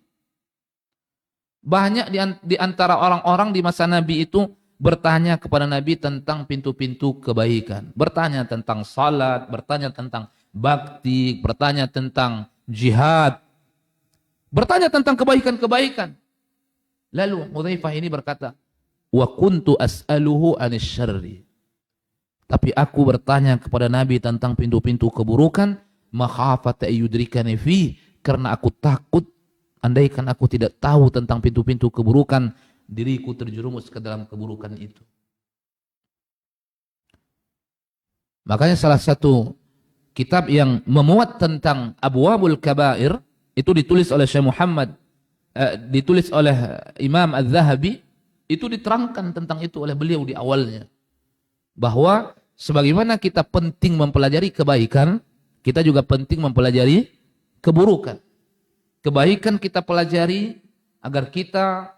Banyak di antara orang-orang di masa Nabi itu bertanya kepada Nabi tentang pintu-pintu kebaikan. Bertanya tentang salat, bertanya tentang bakti, bertanya tentang jihad. Bertanya tentang kebaikan-kebaikan. Lalu Hudzaifah ini berkata, "Wa kuntu as'aluhu 'anil syarri." Tapi aku bertanya kepada Nabi tentang pintu-pintu keburukan, makhafata yudrikani fi, karena aku takut andaikan aku tidak tahu tentang pintu-pintu keburukan, diriku terjerumus ke dalam keburukan itu. Makanya salah satu kitab yang memuat tentang Abwabul Kabair itu ditulis oleh Syekh Muhammad, ditulis oleh Imam Az-Zahabi, itu diterangkan tentang itu oleh beliau di awalnya. Bahwa sebagaimana kita penting mempelajari kebaikan, kita juga penting mempelajari keburukan. Kebaikan kita pelajari agar kita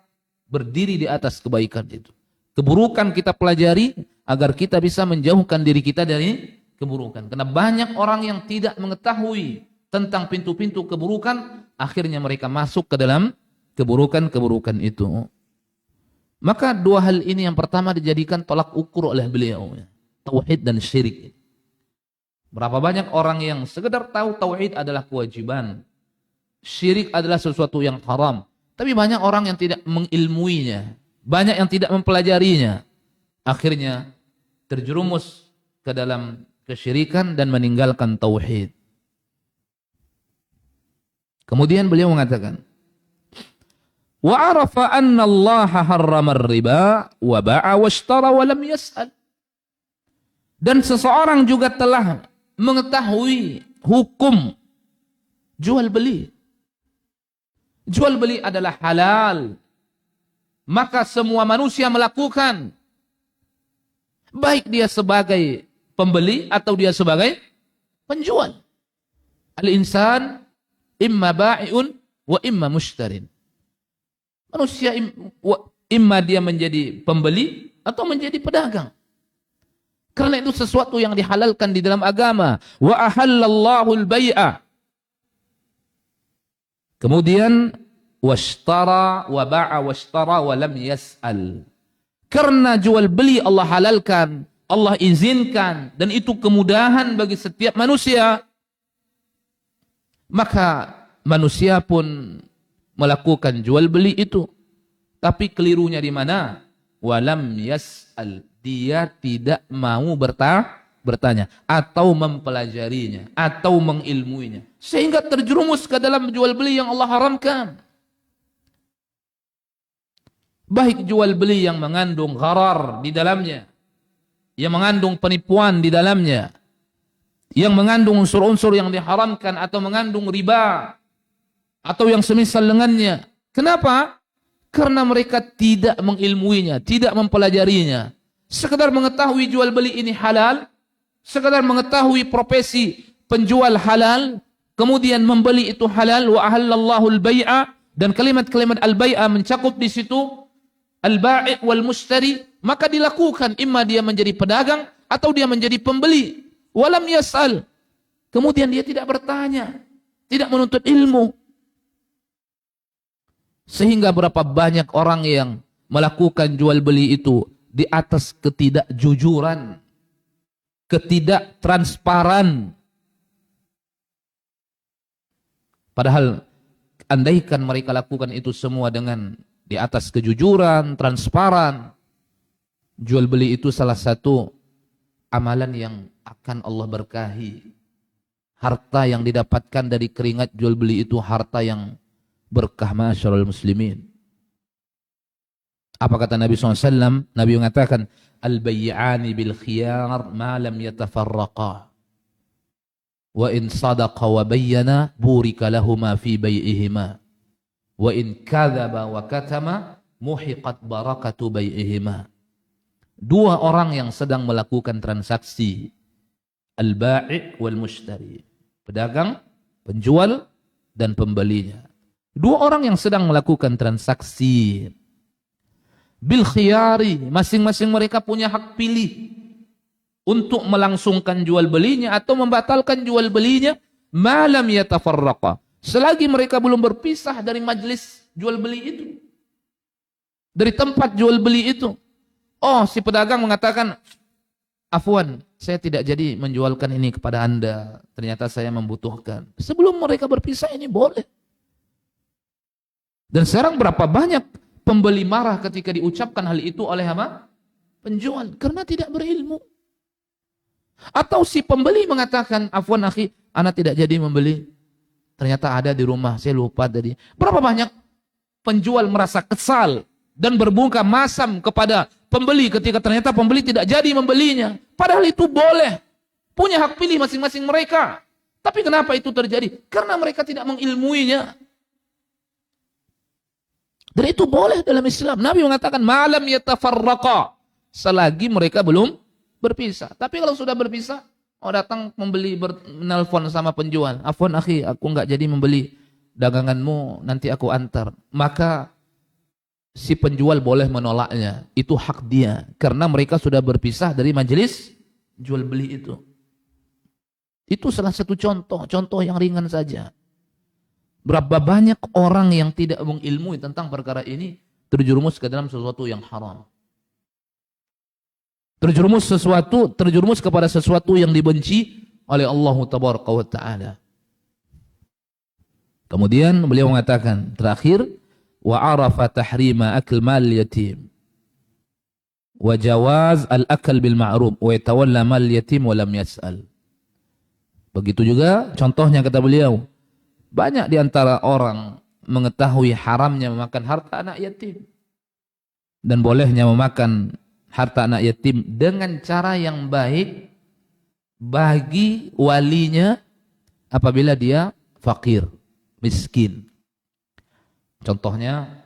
berdiri di atas kebaikan itu. Keburukan kita pelajari agar kita bisa menjauhkan diri kita dari keburukan. Karena banyak orang yang tidak mengetahui tentang pintu-pintu keburukan, akhirnya mereka masuk ke dalam keburukan-keburukan itu. Maka dua hal ini yang pertama dijadikan tolak ukur oleh beliau. Tauhid dan syirik. Berapa banyak orang yang sekedar tahu tauhid adalah kewajiban, syirik adalah sesuatu yang haram. Tapi banyak orang yang tidak mengilmuinya. Banyak yang tidak mempelajarinya. Akhirnya terjerumus ke dalam kesyirikan dan meninggalkan tauhid. Kemudian beliau mengatakan, "Wa arafa anna Allah harrama ar-riba wa ba'a washtara wa lam yas'al." Dan seseorang juga telah mengetahui hukum jual beli. Jual beli adalah halal. Maka semua manusia melakukan. Baik dia sebagai pembeli atau dia sebagai penjual. Al-insan imma ba'i'un wa imma mushtarin. Manusia imma dia menjadi pembeli atau menjadi pedagang. Karena itu sesuatu yang dihalalkan di dalam agama. Wa ahallallahu al-bai'a. Kemudian washtara wa ba'a washtara wa lam yas'al. Karena jual beli Allah halalkan, Allah izinkan, dan itu kemudahan bagi setiap manusia, maka manusia pun melakukan jual beli itu. Tapi kelirunya di mana? Wa lam yas'al. Dia tidak mau bertanya atau mempelajarinya atau mengilmuinya, sehingga terjerumus ke dalam jual beli yang Allah haramkan. Baik jual beli yang mengandung gharar di dalamnya, yang mengandung penipuan di dalamnya, yang mengandung unsur-unsur yang diharamkan atau mengandung riba atau yang semisal dengannya. Kenapa? Karena mereka tidak mengilmuinya, tidak mempelajarinya. Sekedar mengetahui jual beli ini halal, sekadar mengetahui profesi penjual halal, kemudian membeli itu halal, wa ahallallahu al-bai'a, dan kalimat-kalimat al-bai'a mencakup di situ al-bai' wal mushtari, maka dilakukan, imma dia menjadi pedagang atau dia menjadi pembeli. Walam yas'al, kemudian dia tidak bertanya, tidak menuntut ilmu. Sehingga berapa banyak orang yang melakukan jual beli itu di atas ketidakjujuran, ketidaktransparan. Padahal andaikan mereka lakukan itu semua dengan di atas kejujuran, transparan, jual beli itu salah satu amalan yang akan Allah berkahi. Harta yang didapatkan dari keringat jual beli itu harta yang berkah, masyarul muslimin. Apa kata Nabi SAW? Nabi mengatakan, al-bay'ani bil khiyar ma lam yatafarraqa. wa in sadaqa wa bayyana burika lahuma fi bai'ihima wa in kadzaba wa katama muhiqat barakatu bai'ihima. Dua orang yang sedang melakukan transaksi, al-bai' wal mushtari, pedagang, penjual dan pembelinya. Dua orang yang sedang melakukan transaksi bil khiyari, masing-masing mereka punya hak pilih untuk melangsungkan jual belinya atau membatalkan jual belinya, malam yatafarraqa, selagi mereka belum berpisah dari majlis jual beli itu, dari tempat jual beli itu. Oh, si pedagang mengatakan, afwan, saya tidak jadi menjualkan ini kepada Anda, ternyata saya membutuhkan. Sebelum mereka berpisah ini boleh. Dan sekarang berapa banyak pembeli marah ketika diucapkan hal itu oleh apa? Penjual, karena tidak berilmu. Atau si pembeli mengatakan, afwan akhi, ana tidak jadi membeli. Ternyata ada di rumah, saya lupa tadi. Berapa banyak penjual merasa kesal dan berbungkam masam kepada pembeli ketika ternyata pembeli tidak jadi membelinya. Padahal itu boleh. Punya hak pilih masing-masing mereka. Tapi kenapa itu terjadi? Karena mereka tidak mengilmuinya. Dan itu boleh dalam Islam. Nabi mengatakan, malam yatafarraqa, selagi mereka belum berpisah. Tapi kalau sudah berpisah, datang pembeli menelpon sama penjual, afwan akhi, aku enggak jadi membeli daganganmu, nanti aku antar. Maka si penjual boleh menolaknya. Itu hak dia. Karena mereka sudah berpisah dari majelis jual beli itu. Itu salah satu contoh yang ringan saja. Berapa banyak orang yang tidak mengilmui tentang perkara ini terjerumus ke dalam sesuatu yang haram. Terjerumus kepada sesuatu yang dibenci oleh Allah Tabaraka wa Ta'ala. Kemudian beliau mengatakan terakhir, wa arafa tahrima akl mal yatim wa jawaz al akal bil ma'ruf wa yatawalla mal yatim wa lam yas'al. Begitu juga contohnya kata beliau, banyak di antara orang mengetahui haramnya memakan harta anak yatim dan bolehnya memakan harta anak yatim dengan cara yang baik bagi walinya apabila dia fakir, miskin. Contohnya,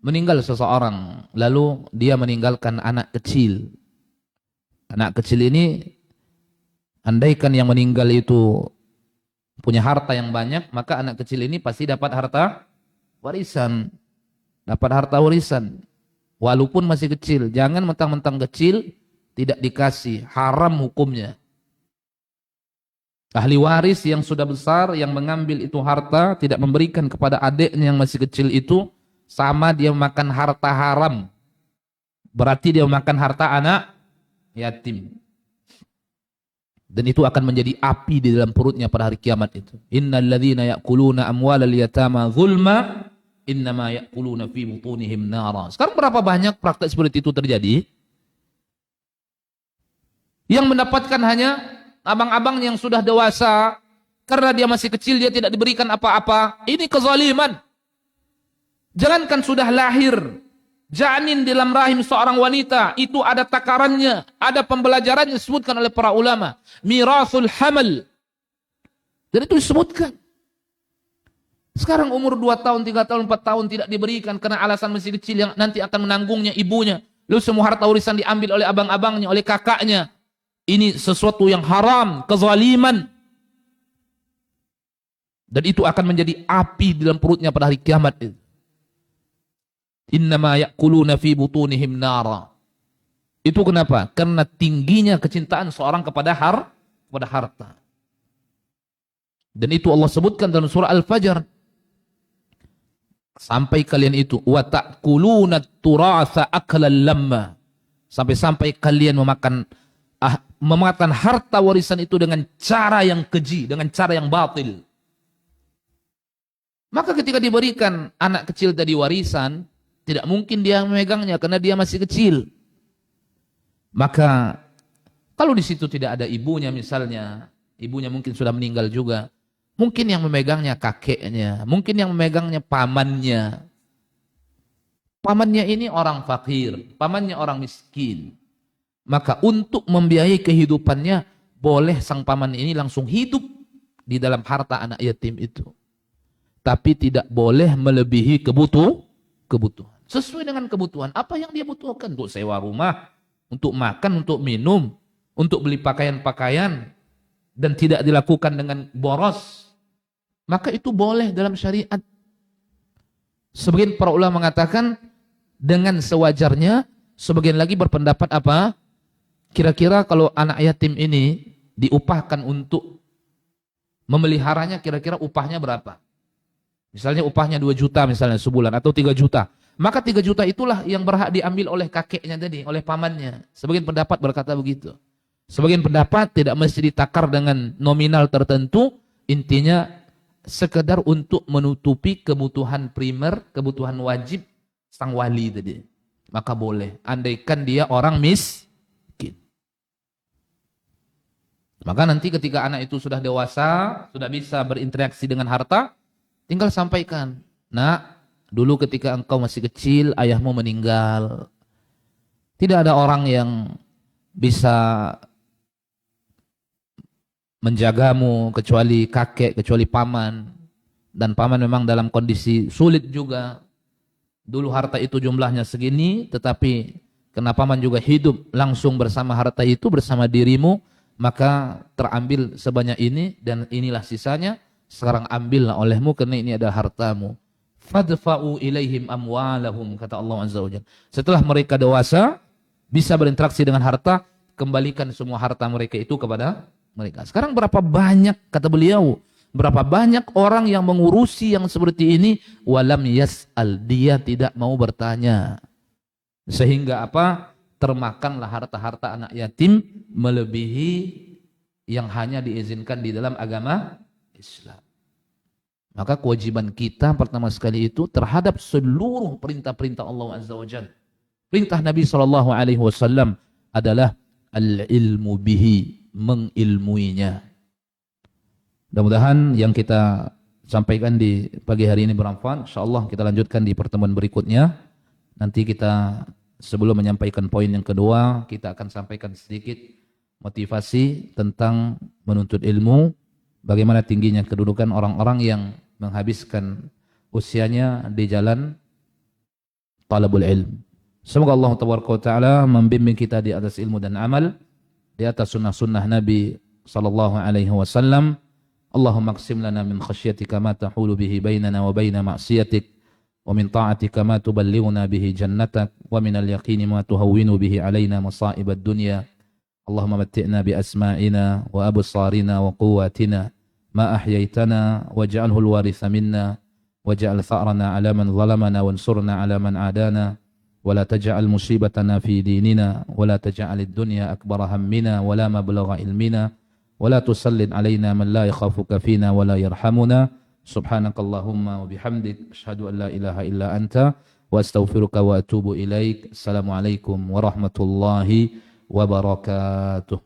meninggal seseorang, lalu dia meninggalkan anak kecil. Anak kecil ini, andaikan yang meninggal itu punya harta yang banyak, maka anak kecil ini pasti dapat harta warisan. Dapat harta warisan. Walaupun masih kecil, jangan mentang-mentang kecil, tidak dikasih, haram hukumnya. Ahli waris yang sudah besar, yang mengambil itu harta, tidak memberikan kepada adiknya yang masih kecil itu, sama dia makan harta haram. Berarti dia makan harta anak yatim. Dan itu akan menjadi api di dalam perutnya pada hari kiamat itu. Innal ladzina ya'kuluna amwalal yatama zulma innama ya'kuluna fi butunihim nara. Sekarang berapa banyak praktek seperti itu terjadi? Yang mendapatkan hanya abang-abang yang sudah dewasa, karena dia masih kecil, dia tidak diberikan apa-apa. Ini kezaliman. Jangankan sudah lahir, janin dalam rahim seorang wanita, itu ada takarannya, ada pembelajarannya disebutkan oleh para ulama. Mirasul hamal. Dan itu disebutkan. Sekarang umur 2 tahun, 3 tahun, 4 tahun tidak diberikan karena alasan masih kecil yang nanti akan menanggungnya ibunya. Lalu semua harta warisan diambil oleh abang-abangnya, oleh kakaknya. Ini sesuatu yang haram, kezaliman. Dan itu akan menjadi api di dalam perutnya pada hari kiamat itu. Innama ya'kuluna fi butunihim nara. Itu kenapa? Karena tingginya kecintaan seorang kepada harta. Dan itu Allah sebutkan dalam surah Al-Fajr. Sampai kalian itu wa ta'kuluna turatha aklan lamma. Sampai kalian memakan harta warisan itu dengan cara yang keji, dengan cara yang batil. Maka ketika diberikan anak kecil tadi warisan, tidak mungkin dia memegangnya karena dia masih kecil. Maka kalau di situ tidak ada ibunya misalnya, ibunya mungkin sudah meninggal juga, mungkin yang memegangnya kakeknya, mungkin yang memegangnya pamannya. Pamannya ini orang fakir, pamannya orang miskin. Maka untuk membiayai kehidupannya, boleh sang paman ini langsung hidup di dalam harta anak yatim itu. Tapi tidak boleh melebihi kebutuhan. Sesuai dengan kebutuhan. Apa yang dia butuhkan? Untuk sewa rumah, untuk makan, untuk minum, untuk beli pakaian-pakaian, dan tidak dilakukan dengan boros. Maka itu boleh dalam syariat. Sebagian para ulama mengatakan dengan sewajarnya, sebagian lagi berpendapat apa? Kira-kira kalau anak yatim ini diupahkan untuk memeliharanya, kira-kira upahnya berapa? Misalnya upahnya 2 juta misalnya sebulan atau 3 juta. Maka 3 juta itulah yang berhak diambil oleh kakeknya tadi, oleh pamannya. Sebagian pendapat berkata begitu. Sebagian pendapat tidak mesti ditakar dengan nominal tertentu, intinya sekedar untuk menutupi kebutuhan primer, kebutuhan wajib sang wali tadi. Maka boleh, andaikan dia orang miskin. Maka nanti ketika anak itu sudah dewasa, sudah bisa berinteraksi dengan harta, tinggal sampaikan, nak, dulu ketika engkau masih kecil, ayahmu meninggal. Tidak ada orang yang bisa menjagamu kecuali kakek, kecuali paman. Dan paman memang dalam kondisi sulit juga. Dulu harta itu jumlahnya segini, tetapi karena paman juga hidup langsung bersama harta itu, bersama dirimu, maka terambil sebanyak ini dan inilah sisanya. Sekarang ambillah olehmu karena ini adalah hartamu. Fadfa'u ilaihim amwalahum, kata Allah Azza wa Jalla. Setelah mereka dewasa, bisa berinteraksi dengan harta, kembalikan semua harta mereka itu kepada mereka. Sekarang berapa banyak, kata beliau, berapa banyak orang yang mengurusi yang seperti ini, walam yas'al, dia tidak mau bertanya. Sehingga apa? Termakanlah harta-harta anak yatim melebihi yang hanya diizinkan di dalam agama Islam. Maka kewajiban kita pertama sekali itu terhadap seluruh perintah-perintah Allah Azza wa Jalla. Perintah Nabi SAW adalah al-ilmu bihi, mengilmuinya. Mudah-mudahan yang kita sampaikan di pagi hari ini bermanfaat. InsyaAllah kita lanjutkan di pertemuan berikutnya. Nanti kita sebelum menyampaikan poin yang kedua, kita akan sampaikan sedikit motivasi tentang menuntut ilmu. Bagaimana tingginya kedudukan orang-orang yang menghabiskan usianya di jalan talabul ilm. Semoga Allah Taala membimbing kita di atas ilmu dan amal, di atas sunnah-sunnah Nabi sallallahu alaihi wasallam. Allahumma aqsim lana min khasyatika ma tahulu bihi bainana wa baina ma'siyatik, wa min ta'atika ma tuballighuna bihi jannatak, wa min al-yaqini ma tuhawwinu bihi alaina masa'ib ad-dunya. Allahumma matti'na bi asma'ina wa absarina wa quwwatina ما أحييتنا واجعله الوارث منا واجعل ثأرنا على من ظلمنا وانصرنا على من عادانا ولا تجعل مصيبتنا في ديننا ولا تجعل الدنيا أكبر همنا ولا مبلغ علمنا ولا تسلط علينا من لا يخافك فينا ولا يرحمنا سبحانك اللهم وبحمدك أشهد أن لا إله إلا أنت وأستغفرك وأتوب إليك. السلام عليكم ورحمة الله وبركاته.